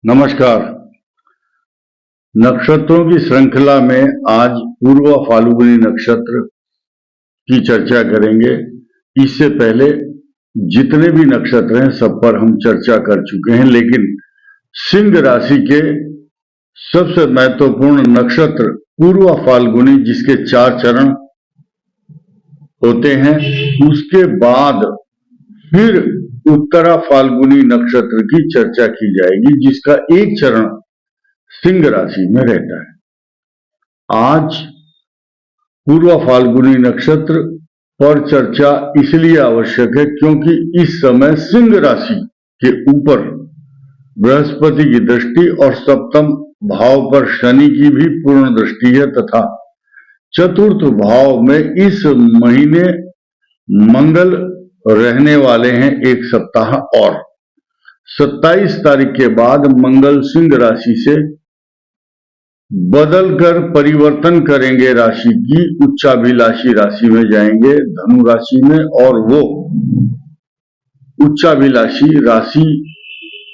नमस्कार। नक्षत्रों की श्रृंखला में आज पूर्व फाल्गुनी नक्षत्र की चर्चा करेंगे। इससे पहले जितने भी नक्षत्र हैं सब पर हम चर्चा कर चुके हैं, लेकिन सिंह राशि के सबसे महत्वपूर्ण नक्षत्र पूर्व फाल्गुनी, जिसके 4 चरण होते हैं, उसके बाद फिर उत्तरा फाल्गुनी नक्षत्र की चर्चा की जाएगी, जिसका एक चरण सिंह राशि में रहता है। आज पूर्व फाल्गुनी नक्षत्र पर चर्चा इसलिए आवश्यक है क्योंकि इस समय सिंह राशि के ऊपर बृहस्पति की दृष्टि और सप्तम भाव पर शनि की भी पूर्ण दृष्टि है, तथा चतुर्थ भाव में इस महीने मंगल रहने वाले हैं एक सप्ताह और। 27 तारीख के बाद मंगल सिंह राशि से बदलकर परिवर्तन करेंगे राशि की, उच्चाभिलाषी राशि में जाएंगे धनु राशि में, और वो उच्चाभिलाषी राशि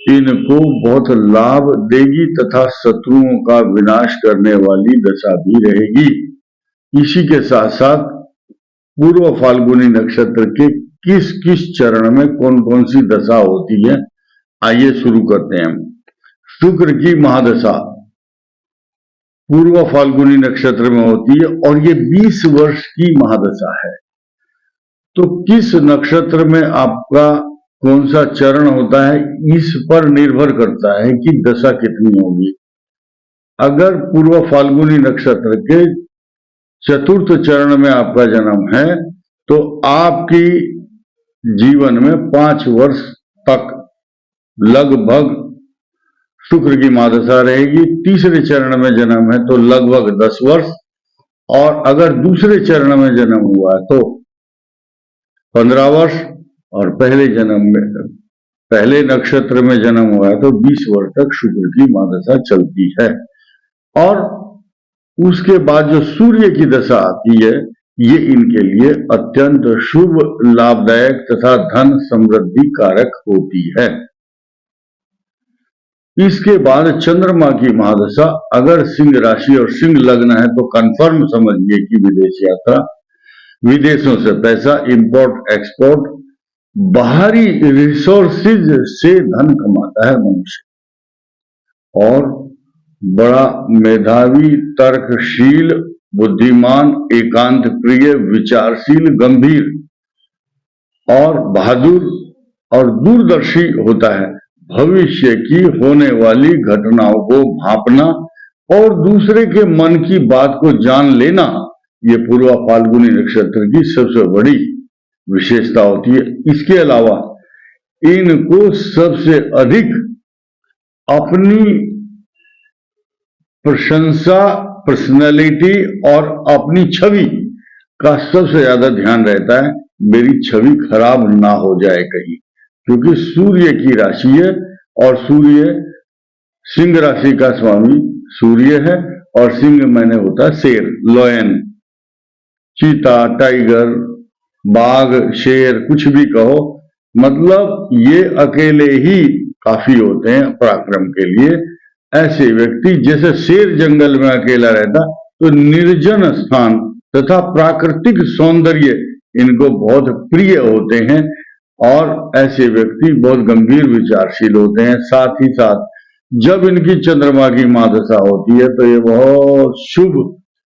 इनको बहुत लाभ देगी तथा शत्रुओं का विनाश करने वाली दशा भी रहेगी। इसी के साथ साथ पूर्व फाल्गुनी नक्षत्र के किस किस चरण में कौन कौन सी दशा होती है, आइए शुरू करते हैं। शुक्र की महादशा पूर्व फाल्गुनी नक्षत्र में होती है और ये 20 वर्ष की महादशा है। तो किस नक्षत्र में आपका कौन सा चरण होता है, इस पर निर्भर करता है कि दशा कितनी होगी। अगर पूर्व फाल्गुनी नक्षत्र के चतुर्थ चरण में आपका जन्म है तो आपकी जीवन में 5 वर्ष तक लगभग शुक्र की महादशा रहेगी। तीसरे चरण में जन्म है तो लगभग 10 वर्ष, और अगर दूसरे चरण में जन्म हुआ है तो 15 वर्ष, और पहले नक्षत्र में जन्म हुआ है तो 20 वर्ष तक शुक्र की महादशा चलती है। और उसके बाद जो सूर्य की दशा आती है, ये इनके लिए अत्यंत शुभ, लाभदायक तथा धन समृद्धि कारक होती है। इसके बाद चंद्रमा की महादशा, अगर सिंह राशि और सिंह लग्न है तो कंफर्म समझिए कि विदेश यात्रा, विदेशों से पैसा, इंपोर्ट एक्सपोर्ट, बाहरी रिसोर्सेज से धन कमाता है मनुष्य, और बड़ा मेधावी, तर्कशील, बुद्धिमान, एकांत प्रिय, विचारशील, गंभीर और बहादुर और दूरदर्शी होता है। भविष्य की होने वाली घटनाओं को भांपना और दूसरे के मन की बात को जान लेना, ये पूर्व फाल्गुनी नक्षत्र की सबसे बड़ी विशेषता होती है। इसके अलावा इनको सबसे अधिक अपनी प्रशंसा, पर्सनैलिटी और अपनी छवि का सबसे ज्यादा ध्यान रहता है, मेरी छवि खराब ना हो जाए कहीं, क्योंकि सूर्य की राशि है और सूर्य सिंह राशि का स्वामी सूर्य है, और सिंह मैंने होता है शेर, लॉयन, चीता, टाइगर, बाघ, शेर, कुछ भी कहो, मतलब ये अकेले ही काफी होते हैं पराक्रम के लिए। ऐसे व्यक्ति, जैसे शेर जंगल में अकेला रहता तो निर्जन स्थान तथा प्राकृतिक सौंदर्य इनको बहुत प्रिय होते हैं, और ऐसे व्यक्ति बहुत गंभीर विचारशील होते हैं। साथ ही साथ जब इनकी चंद्रमा की महादशा होती है तो ये बहुत शुभ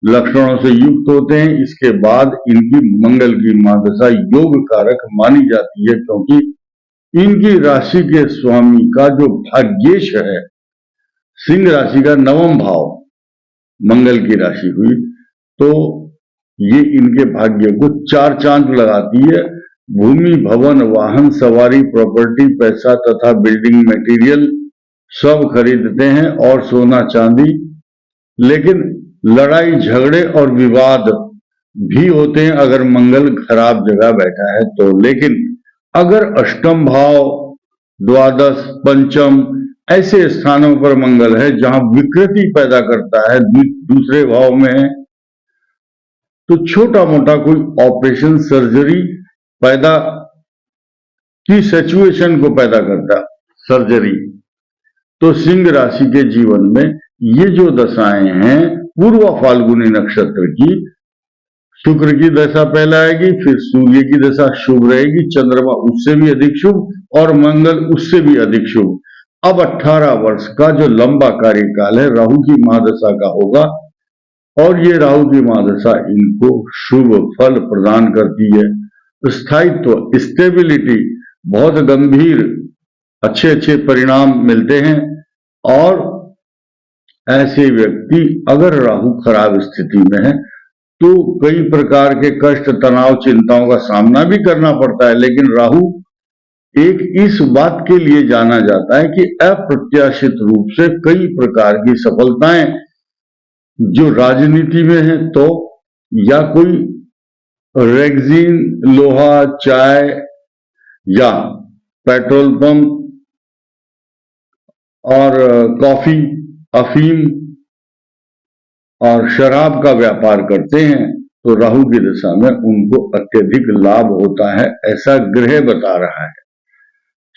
लक्षणों से युक्त होते हैं। इसके बाद इनकी मंगल की महादशा योग कारक मानी जाती है, क्योंकि इनकी राशि के स्वामी का जो भाग्येश है, सिंह राशि का 9वां भाव मंगल की राशि हुई, तो ये इनके भाग्य को 4 चांद लगाती है। भूमि, भवन, वाहन, सवारी, प्रॉपर्टी, पैसा तथा बिल्डिंग मटेरियल सब खरीदते हैं, और सोना चांदी। लेकिन लड़ाई झगड़े और विवाद भी होते हैं अगर मंगल खराब जगह बैठा है तो। लेकिन अगर अष्टम भाव, द्वादश, पंचम ऐसे स्थानों पर मंगल है जहां विकृति पैदा करता है, दूसरे भाव में है, तो छोटा मोटा कोई ऑपरेशन, सर्जरी पैदा की सिचुएशन को पैदा करता है, सर्जरी। तो सिंह राशि के जीवन में ये जो दशाएं हैं पूर्व फाल्गुनी नक्षत्र की, शुक्र की दशा पहले आएगी, फिर सूर्य की दशा शुभ रहेगी, चंद्रमा उससे भी अधिक शुभ और मंगल उससे भी अधिक शुभ। अब 18 वर्ष का जो लंबा कार्यकाल है राहु की महादशा का होगा और ये राहु की महादशा इनको शुभ फल प्रदान करती है। स्थायित्व, स्टेबिलिटी, बहुत गंभीर अच्छे अच्छे परिणाम मिलते हैं। और ऐसे व्यक्ति अगर राहु खराब स्थिति में है तो कई प्रकार के कष्ट, तनाव, चिंताओं का सामना भी करना पड़ता है, लेकिन राहु एक इस बात के लिए जाना जाता है कि अप्रत्याशित रूप से कई प्रकार की सफलताएं जो राजनीति में है, तो या कोई रेगजीन, लोहा, चाय या पेट्रोल पंप और कॉफी, अफीम और शराब का व्यापार करते हैं तो राहु की दशा में उनको अत्यधिक लाभ होता है, ऐसा ग्रह बता रहा है।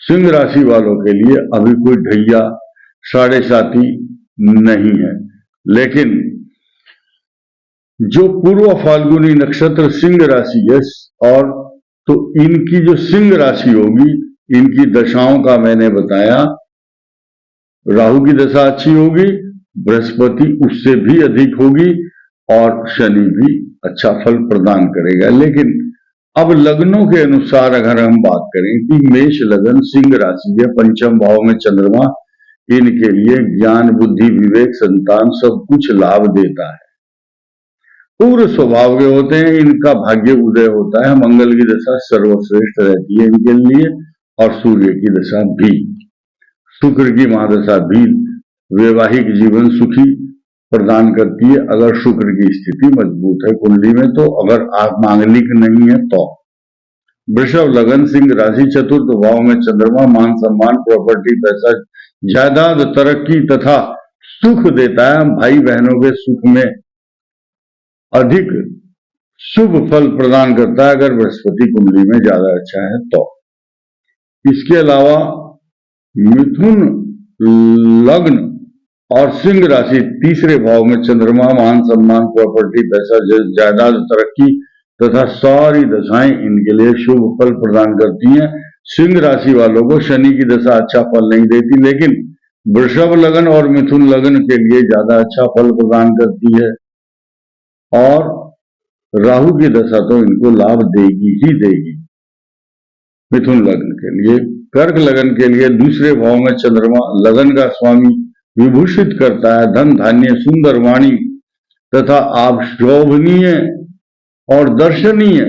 सिंह राशि वालों के लिए अभी कोई ढैया, साढ़े साथी नहीं है, लेकिन जो पूर्व फाल्गुनी नक्षत्र सिंह राशि है और तो इनकी जो सिंह राशि होगी, इनकी दशाओं का मैंने बताया, राहु की दशा अच्छी होगी, बृहस्पति उससे भी अधिक होगी और शनि भी अच्छा फल प्रदान करेगा। लेकिन अब लग्नों के अनुसार अगर हम बात करें कि मेष लग्न सिंह राशि है, पंचम भाव में चंद्रमा, इनके लिए ज्ञान, बुद्धि, विवेक, संतान सब कुछ लाभ देता है। पूर्ण स्वभाव के होते हैं, इनका भाग्य उदय होता है, मंगल की दशा सर्वश्रेष्ठ रहती है इनके लिए और सूर्य की दशा भी, शुक्र की महादशा भी वैवाहिक जीवन सुखी प्रदान करती है अगर शुक्र की स्थिति मजबूत है कुंडली में। तो अगर आप मांगलिक नहीं है तो वृषभ लगन सिंह राशि, चतुर्थ भाव में चंद्रमा, मान सम्मान, प्रॉपर्टी, पैसा, जायदाद, तरक्की तथा सुख देता है। भाई बहनों के सुख में अधिक शुभ फल प्रदान करता है अगर बृहस्पति कुंडली में ज्यादा अच्छा है तो। इसके अलावा मिथुन लग्न और सिंह राशि, तीसरे भाव में चंद्रमा, मान सम्मान, प्रॉपर्टी, पैसा, जायदाद, तरक्की तथा सारी दशाएं इनके लिए शुभ फल प्रदान करती हैं। सिंह राशि वालों को शनि की दशा अच्छा फल नहीं देती, लेकिन वृषभ लगन और मिथुन लगन के लिए ज्यादा अच्छा फल प्रदान करती है और राहु की दशा तो इनको लाभ देगी ही देगी। मिथुन लग्न के लिए, कर्क लगन के लिए दूसरे भाव में चंद्रमा, लगन का स्वामी, विभूषित करता है धन, धान्य, सुंदर वाणी तथा आप शोभनीय और दर्शनीय।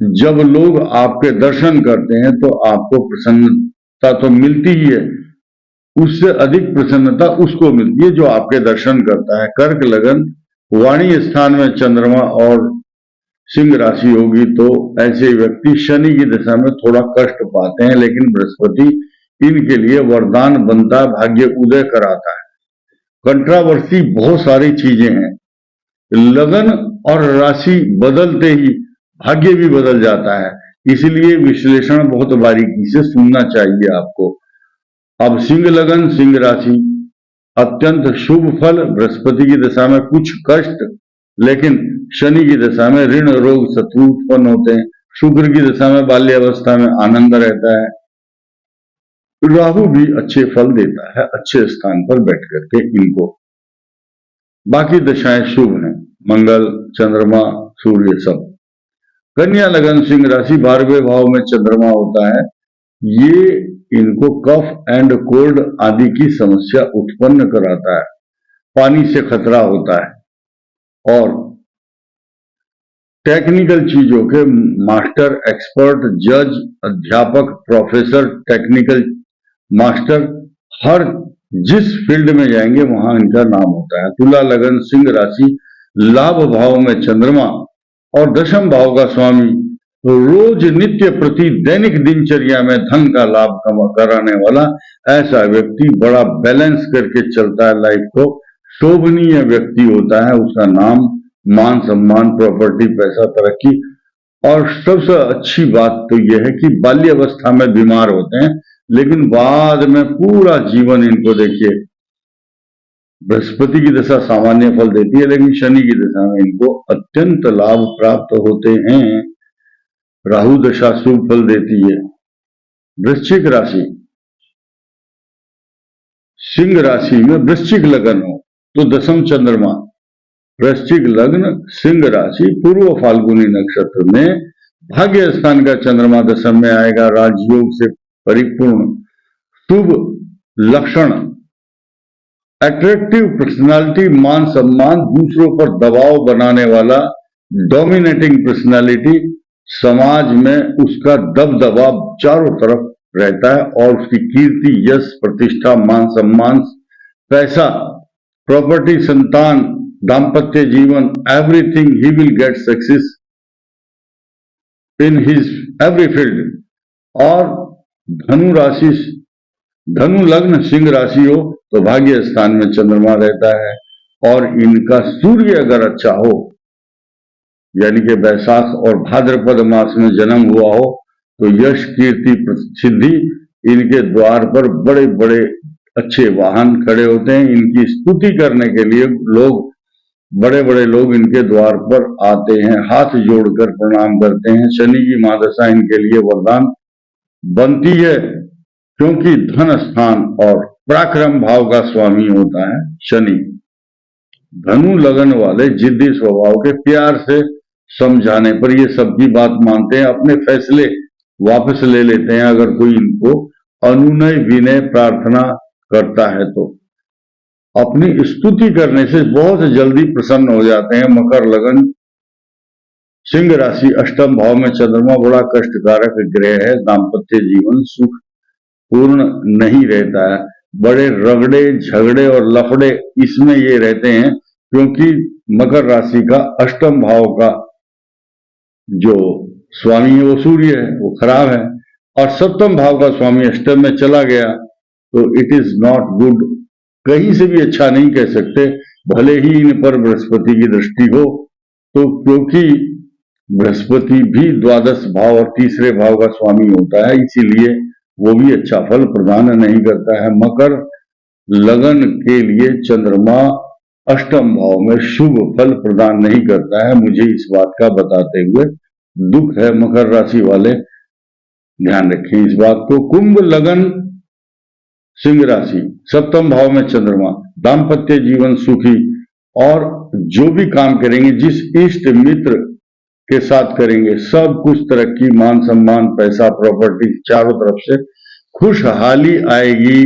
जब लोग आपके दर्शन करते हैं तो आपको प्रसन्नता तो मिलती ही है, उससे अधिक प्रसन्नता उसको मिलती है जो आपके दर्शन करता है। कर्क लगन, वाणी स्थान में चंद्रमा और सिंह राशि होगी तो ऐसे व्यक्ति शनि की दशा में थोड़ा कष्ट पाते हैं, लेकिन बृहस्पति इनके लिए वरदान बनता है, भाग्य उदय कराता है। कंट्रावर्सी बहुत सारी चीजें हैं, लगन और राशि बदलते ही भाग्य भी बदल जाता है, इसलिए विश्लेषण बहुत बारीकी से सुनना चाहिए आपको। अब सिंह लगन सिंह राशि, अत्यंत शुभ फल, बृहस्पति की दशा में कुछ कष्ट, लेकिन शनि की दशा में ऋण, रोग, शत्रु उत्पन्न होते हैं। शुक्र की दशा में बाल्यावस्था में आनंद रहता है। राहु भी अच्छे फल देता है अच्छे स्थान पर बैठ करके इनको। बाकी दशाएं शुभ हैं, मंगल, चंद्रमा, सूर्य सब। कन्या लगन सिंह राशि, 12वें भाव में चंद्रमा होता है, ये इनको कफ एंड कोल्ड आदि की समस्या उत्पन्न कराता है, पानी से खतरा होता है और टेक्निकल चीजों के मास्टर, एक्सपर्ट, जज, अध्यापक, प्रोफेसर, टेक्निकल मास्टर, हर जिस फील्ड में जाएंगे वहां इनका नाम होता है। तुला लगन सिंह राशि, लाभ भाव में चंद्रमा और दशम भाव का स्वामी, रोज नित्य प्रति दैनिक दिनचर्या में धन का लाभ कराने वाला ऐसा व्यक्ति, बड़ा बैलेंस करके चलता है लाइफ को, शोभनीय व्यक्ति होता है। उसका नाम मान सम्मान, प्रॉपर्टी, पैसा, तरक्की। और सबसे अच्छी बात तो यह है कि बाल्यावस्था में बीमार होते हैं लेकिन बाद में पूरा जीवन इनको देखिए, बृहस्पति की दशा सामान्य फल देती है, लेकिन शनि की दशा में इनको अत्यंत लाभ प्राप्त होते हैं। राहु दशा शुभ फल देती है। वृश्चिक राशि, सिंह राशि में वृश्चिक लगन हो तो दशम चंद्रमा, वृश्चिक लग्न सिंह राशि पूर्व फाल्गुनी नक्षत्र में भाग्य स्थान का चंद्रमा दशम में आएगा। राजयोग से परिपूर्ण शुभ लक्षण, अट्रैक्टिव पर्सनालिटी, मान सम्मान, दूसरों पर दबाव बनाने वाला डोमिनेटिंग पर्सनालिटी, समाज में उसका दबदबा चारों तरफ रहता है और उसकी कीर्ति, यश, प्रतिष्ठा, मान सम्मान, पैसा, प्रॉपर्टी, संतान, दाम्पत्य जीवन, everything he will get success in his every field. और धनु राशि, धनु लग्न सिंह राशि हो तो भाग्य स्थान में चंद्रमा रहता है। और इनका सूर्य अगर अच्छा हो, यानी कि वैशाख और भाद्रपद मास में जन्म हुआ हो, तो यश, कीर्ति, प्रसिद्धि इनके द्वार पर बड़े बड़े अच्छे वाहन खड़े होते हैं। इनकी स्तुति करने के लिए लोग, बड़े बड़े लोग इनके द्वार पर आते हैं, हाथ जोड़कर प्रणाम करते हैं। शनि की महादशा इनके लिए वरदान बनती है, क्योंकि धन स्थान और पराक्रम भाव का स्वामी होता है शनि। धनु लगन वाले जिद्दी स्वभाव के, प्यार से समझाने पर ये सबकी बात मानते हैं, अपने फैसले वापस ले लेते हैं अगर कोई इनको अनुनय विनय प्रार्थना करता है तो। अपनी स्तुति करने से बहुत जल्दी प्रसन्न हो जाते हैं। मकर लगन सिंह राशि अष्टम भाव में चंद्रमा बड़ा कष्टकारक ग्रह है। दाम्पत्य जीवन सुख पूर्ण नहीं रहता है, बड़े रगड़े झगड़े और लफड़े इसमें ये रहते हैं, क्योंकि मकर राशि का अष्टम भाव का जो स्वामी है वो सूर्य है, वो खराब है, और सप्तम भाव का स्वामी अष्टम में चला गया, तो इट इज नॉट गुड। कहीं से भी अच्छा नहीं कह सकते, भले ही इन पर बृहस्पति की दृष्टि हो, तो क्योंकि बृहस्पति भी द्वादश भाव और तीसरे भाव का स्वामी होता है, इसीलिए वो भी अच्छा फल प्रदान नहीं करता है। मकर लगन के लिए चंद्रमा अष्टम भाव में शुभ फल प्रदान नहीं करता है, मुझे इस बात का बताते हुए दुख है। मकर राशि वाले ध्यान रखें इस बात को। कुंभ लगन सिंह राशि सप्तम भाव में चंद्रमा, दाम्पत्य जीवन सुखी, और जो भी काम करेंगे, जिस इष्ट मित्र के साथ करेंगे, सब कुछ तरक्की, मान सम्मान, पैसा, प्रॉपर्टी, चारों तरफ से खुशहाली आएगी।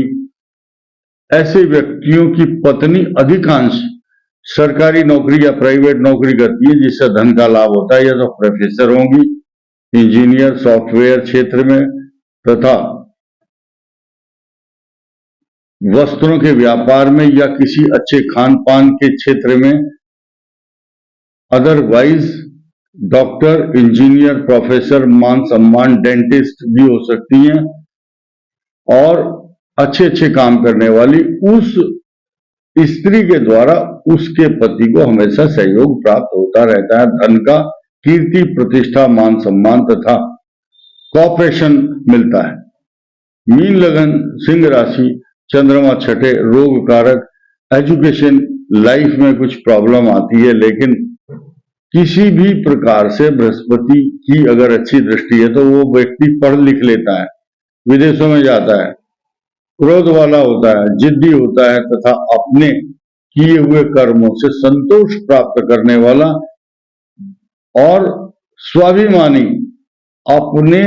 ऐसे व्यक्तियों की पत्नी अधिकांश सरकारी नौकरी या प्राइवेट नौकरी करती है, जिससे धन का लाभ होता है। या तो प्रोफेसर होंगी, इंजीनियर, सॉफ्टवेयर क्षेत्र में, तथा वस्त्रों के व्यापार में या किसी अच्छे खान पान के क्षेत्र में। अदरवाइज डॉक्टर, इंजीनियर, प्रोफेसर, मान सम्मान, डेंटिस्ट भी हो सकती हैं, और अच्छे अच्छे काम करने वाली उस स्त्री के द्वारा उसके पति को हमेशा सहयोग प्राप्त होता रहता है। धन का, कीर्ति, प्रतिष्ठा, मान सम्मान तथा कॉपरेशन मिलता है। मीन लगन सिंह राशि चंद्रमा छठे, रोग कारक, एजुकेशन लाइफ में कुछ प्रॉब्लम आती है, लेकिन किसी भी प्रकार से बृहस्पति की अगर अच्छी दृष्टि है तो वो व्यक्ति पढ़ लिख लेता है, विदेशों में जाता है, क्रोध वाला होता है, जिद्दी होता है, तथा अपने किए हुए कर्मों से संतोष प्राप्त करने वाला और स्वाभिमानी, अपने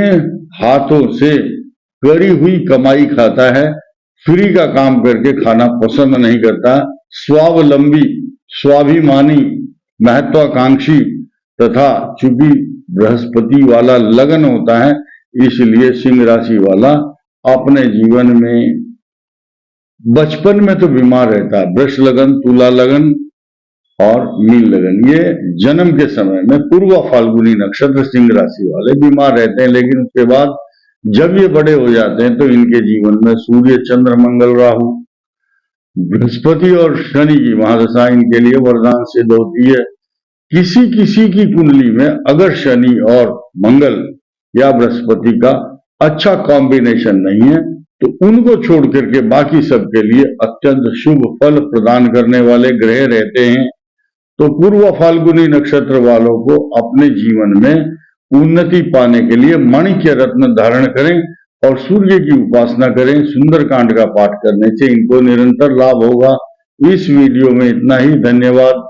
हाथों से करी हुई कमाई खाता है, फ्री का काम करके खाना पसंद नहीं करता, स्वावलंबी, स्वाभिमानी, महत्वाकांक्षी, तथा चूंकि बृहस्पति वाला लगन होता है, इसलिए सिंह राशि वाला अपने जीवन में बचपन में तो बीमार रहता है। वृष लगन, तुला लगन और मीन लगन, ये जन्म के समय में पूर्व फाल्गुनी नक्षत्र सिंह राशि वाले बीमार रहते हैं, लेकिन उसके बाद जब ये बड़े हो जाते हैं तो इनके जीवन में सूर्य, चंद्र, मंगल, राहु, बृहस्पति और शनि की महादशा इनके लिए वरदान सिद्ध होती है। किसी किसी की कुंडली में अगर शनि और मंगल या बृहस्पति का अच्छा कॉम्बिनेशन नहीं है, तो उनको छोड़ करके बाकी सबके लिए अत्यंत शुभ फल प्रदान करने वाले ग्रह रहते हैं। तो पूर्व फाल्गुनी नक्षत्र वालों को अपने जीवन में उन्नति पाने के लिए माणिक्य रत्न धारण करें और सूर्य की उपासना करें। सुंदरकांड का पाठ करने से इनको निरंतर लाभ होगा। इस वीडियो में इतना ही। धन्यवाद।